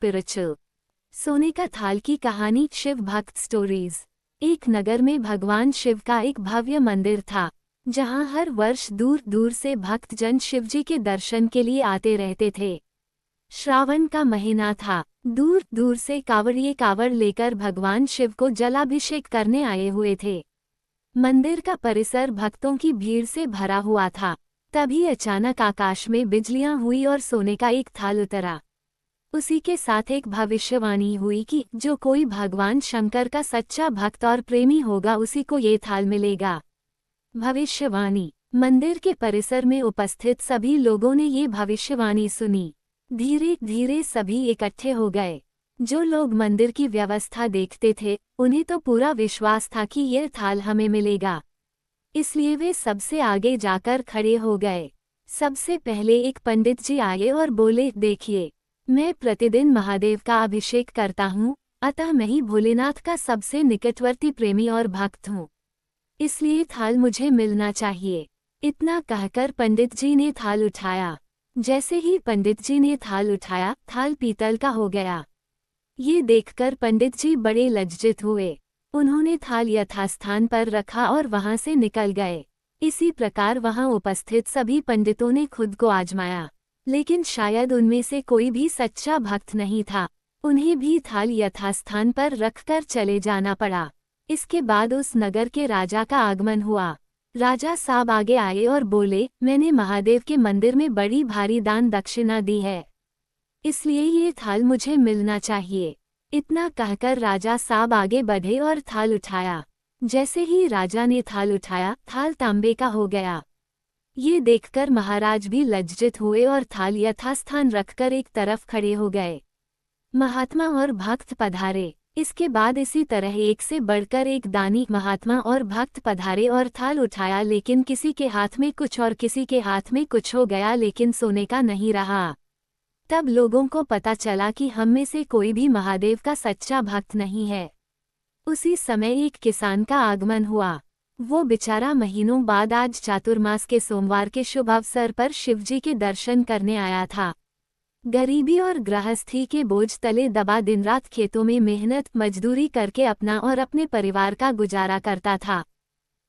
Spiritual. सोने का थाल की कहानी। शिव भक्त स्टोरीज। एक नगर में भगवान शिव का एक भव्य मंदिर था, जहां हर वर्ष दूर दूर से भक्तजन शिवजी के दर्शन के लिए आते रहते थे। श्रावण का महीना था। दूर दूर से कांवड़िए कांवड़ लेकर भगवान शिव को जलाभिषेक करने आए हुए थे। मंदिर का परिसर भक्तों की भीड़ से भरा हुआ था। तभी अचानक आकाश में बिजलियां हुई और सोने का एक थाल उतरा। उसी के साथ एक भविष्यवाणी हुई कि जो कोई भगवान शंकर का सच्चा भक्त और प्रेमी होगा उसी को ये थाल मिलेगा। भविष्यवाणी। मंदिर के परिसर में उपस्थित सभी लोगों ने ये भविष्यवाणी सुनी। धीरे धीरे सभी इकट्ठे हो गए। जो लोग मंदिर की व्यवस्था देखते थे, उन्हें तो पूरा विश्वास था कि यह थाल हमें मिलेगा, इसलिए वे सबसे आगे जाकर खड़े हो गए। सबसे पहले एक पंडित जी आए और बोले, देखिए, मैं प्रतिदिन महादेव का अभिषेक करता हूँ, अतः मैं ही भोलेनाथ का सबसे निकटवर्ती प्रेमी और भक्त हूँ, इसलिए थाल मुझे मिलना चाहिए। इतना कहकर पंडित जी ने थाल उठाया। जैसे ही पंडित जी ने थाल उठाया, थाल पीतल का हो गया। ये देखकर पंडित जी बड़े लज्जित हुए। उन्होंने थाल यथास्थान पर रखा और वहां से निकल गए। इसी प्रकार वहां उपस्थित सभी पंडितों ने खुद को आजमाया, लेकिन शायद उनमें से कोई भी सच्चा भक्त नहीं था। उन्हें भी थाल यथास्थान पर रखकर चले जाना पड़ा। इसके बाद उस नगर के राजा का आगमन हुआ। राजा साहब आगे आए और बोले, मैंने महादेव के मंदिर में बड़ी भारी दान दक्षिणा दी है, इसलिए ये थाल मुझे मिलना चाहिए। इतना कहकर राजा साहब आगे बढ़े और थाल उठाया। जैसे ही राजा ने थाल उठाया, थाल तांबे का हो गया। ये देखकर महाराज भी लज्जित हुए और थाल यथास्थान रखकर एक तरफ खड़े हो गए। महात्मा और भक्त पधारे। इसके बाद इसी तरह एक से बढ़कर एक दानी महात्मा और भक्त पधारे और थाल उठाया, लेकिन किसी के हाथ में कुछ और किसी के हाथ में कुछ हो गया, लेकिन सोने का नहीं रहा। तब लोगों को पता चला कि हम में से कोई भी महादेव का सच्चा भक्त नहीं है। उसी समय एक किसान का आगमन हुआ। वो बेचारा महीनों बाद आज चातुर्मास के सोमवार के शुभ अवसर पर शिवजी के दर्शन करने आया था। गरीबी और गृहस्थी के बोझ तले दबा दिन रात खेतों में मेहनत मजदूरी करके अपना और अपने परिवार का गुजारा करता था।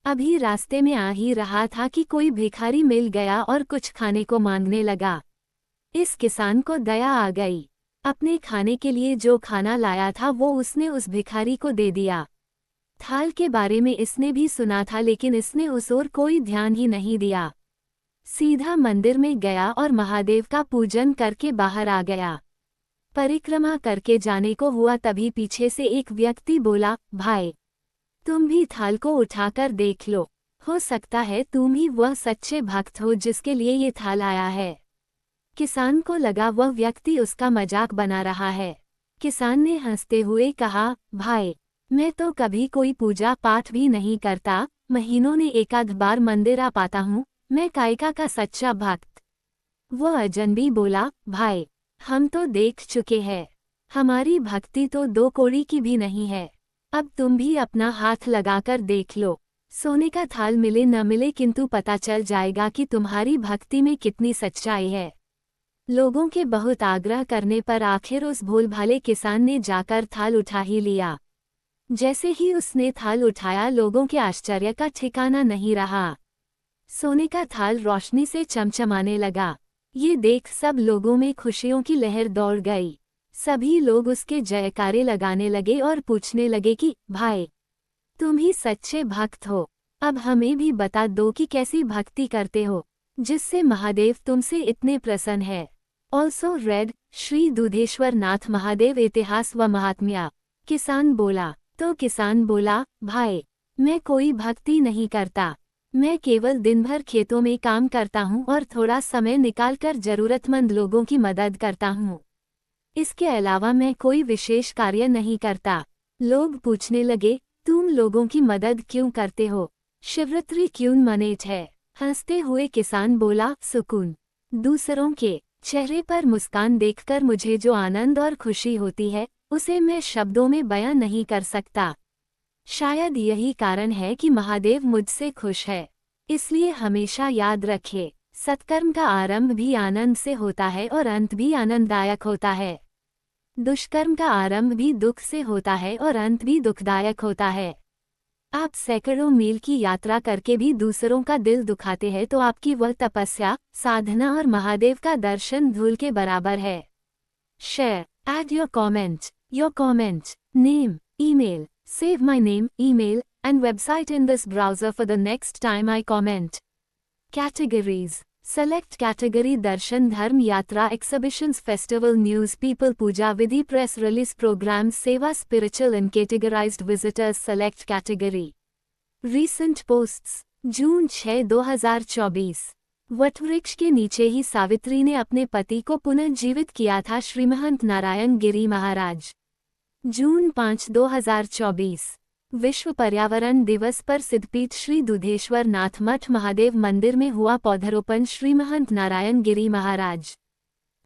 अभी रास्ते में आ ही रहा था कि कोई भिखारी मिल गया और कुछ खाने को मांगने लगा। इस किसान को दया आ गई। अपने खाने के लिए जो खाना लाया था वो उसने उस भिखारी को दे दिया। थाल के बारे में इसने भी सुना था, लेकिन इसने उस ओर कोई ध्यान ही नहीं दिया। सीधा मंदिर में गया और महादेव का पूजन करके बाहर आ गया। परिक्रमा करके जाने को हुआ, तभी पीछे से एक व्यक्ति बोला, भाई, तुम भी थाल को उठाकर देख लो, हो सकता है तुम ही वह सच्चे भक्त हो जिसके लिए ये थाल आया है। किसान को लगा वह व्यक्ति उसका मजाक बना रहा है। किसान ने हंसते हुए कहा, भाई, मैं तो कभी कोई पूजा पाठ भी नहीं करता, महीनों ने एकाध बार मंदिर आ पाता हूँ, मैं कायका का सच्चा भक्त। वह अजनबी बोला, भाई, हम तो देख चुके हैं, हमारी भक्ति तो दो कौड़ी की भी नहीं है। अब तुम भी अपना हाथ लगाकर देख लो, सोने का थाल मिले न मिले, किंतु पता चल जाएगा कि तुम्हारी भक्ति में कितनी सच्चाई है। लोगों के बहुत आग्रह करने पर आखिर उस भोलभाले किसान ने जाकर थाल उठा ही लिया। जैसे ही उसने थाल उठाया, लोगों के आश्चर्य का ठिकाना नहीं रहा। सोने का थाल रोशनी से चमचमाने लगा। ये देख सब लोगों में खुशियों की लहर दौड़ गई। सभी लोग उसके जयकारे लगाने लगे और पूछने लगे कि भाई, तुम ही सच्चे भक्त हो, अब हमें भी बता दो कि कैसी भक्ति करते हो जिससे महादेव तुमसे इतने प्रसन्न है। ऑल्सो रेड श्री दूधेश्वर नाथ महादेव इतिहास व महात्म्य। किसान बोला, भाई, मैं कोई भक्ति नहीं करता, मैं केवल दिन भर खेतों में काम करता हूँ और थोड़ा समय निकालकर जरूरतमंद लोगों की मदद करता हूँ। इसके अलावा मैं कोई विशेष कार्य नहीं करता। लोग पूछने लगे, तुम लोगों की मदद क्यों करते हो, शिवरात्रि क्यों मनेत है? हंसते हुए किसान बोला, सुकून। दूसरों के चेहरे पर मुस्कान देखकर मुझे जो आनंद और खुशी होती है, उसे मैं शब्दों में बयां नहीं कर सकता। शायद यही कारण है कि महादेव मुझसे खुश है। इसलिए हमेशा याद रखे, सत्कर्म का आरंभ भी आनंद से होता है और अंत भी आनंददायक होता है। दुष्कर्म का आरंभ भी दुख से होता है और अंत भी दुखदायक होता है। आप सैकड़ों मील की यात्रा करके भी दूसरों का दिल दुखाते हैं तो आपकी वह तपस्या, साधना और महादेव का दर्शन धूल के बराबर है। Share, add your comment, name, email, save my name, email, and website in this browser for the next time I comment. Categories. Select category Darshan Dharm Yatra Exhibitions Festival News People Puja Vidhi Press Release Programs Seva Spiritual and Categorized Visitors Select category. Recent posts. जून 6, 2024। वटवृक्ष के नीचे ही सावित्री ने अपने पति को पुनर्जीवित किया था श्रीमहंत नारायण गिरी महाराज। जून 5, 2024। विश्व पर्यावरण दिवस पर सिद्धपीठ श्री दुधेश्वर नाथ मठ महादेव मंदिर में हुआ पौधरोपण Shri Mahant Narayan Giri Maharaj.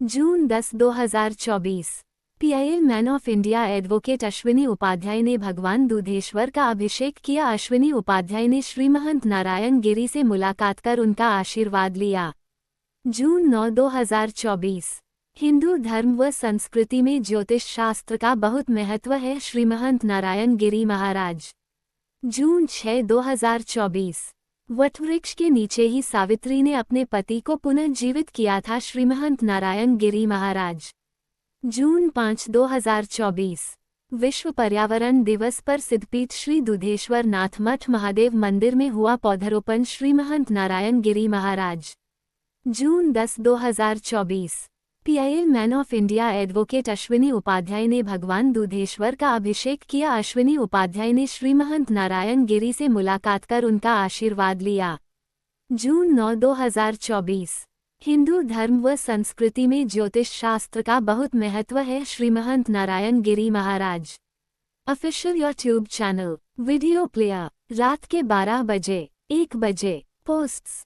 June 10, 2024। PIL man of India advocate Ashwini Upadhyay ने भगवान दुधेश्वर का अभिषेक किया। अश्विनी उपाध्याय ने श्रीमहंत नारायण गिरी से मुलाकात कर उनका आशीर्वाद लिया। जून 9, 2024। हिंदू धर्म व संस्कृति में ज्योतिष शास्त्र का बहुत महत्व है। श्रीमहंत नारायण गिरी महाराज। जून 6, 2024। वटवृक्ष के नीचे ही सावित्री ने अपने पति को पुनर्जीवित किया था श्रीमहंत नारायण गिरी महाराज। जून 5, 2024। विश्व पर्यावरण दिवस पर सिद्धपीठ श्री दुधेश्वर नाथ मठ महादेव मंदिर में हुआ पौधरोपण Shri Mahant Narayan Giri Maharaj. June 10, 2024। PIL man of India advocate Ashwini Upadhyay ने भगवान दुधेश्वर का अभिषेक किया। अश्विनी उपाध्याय ने श्रीमहंत नारायण गिरी से मुलाकात कर उनका आशीर्वाद लिया। जून 9, 2024। हिंदू धर्म व संस्कृति में ज्योतिष शास्त्र का बहुत महत्व है। Shrimahant Narayan Giri Maharaj. Official YouTube channel. Video player. रात के 12 बजे, 1 बजे। पोस्ट्स।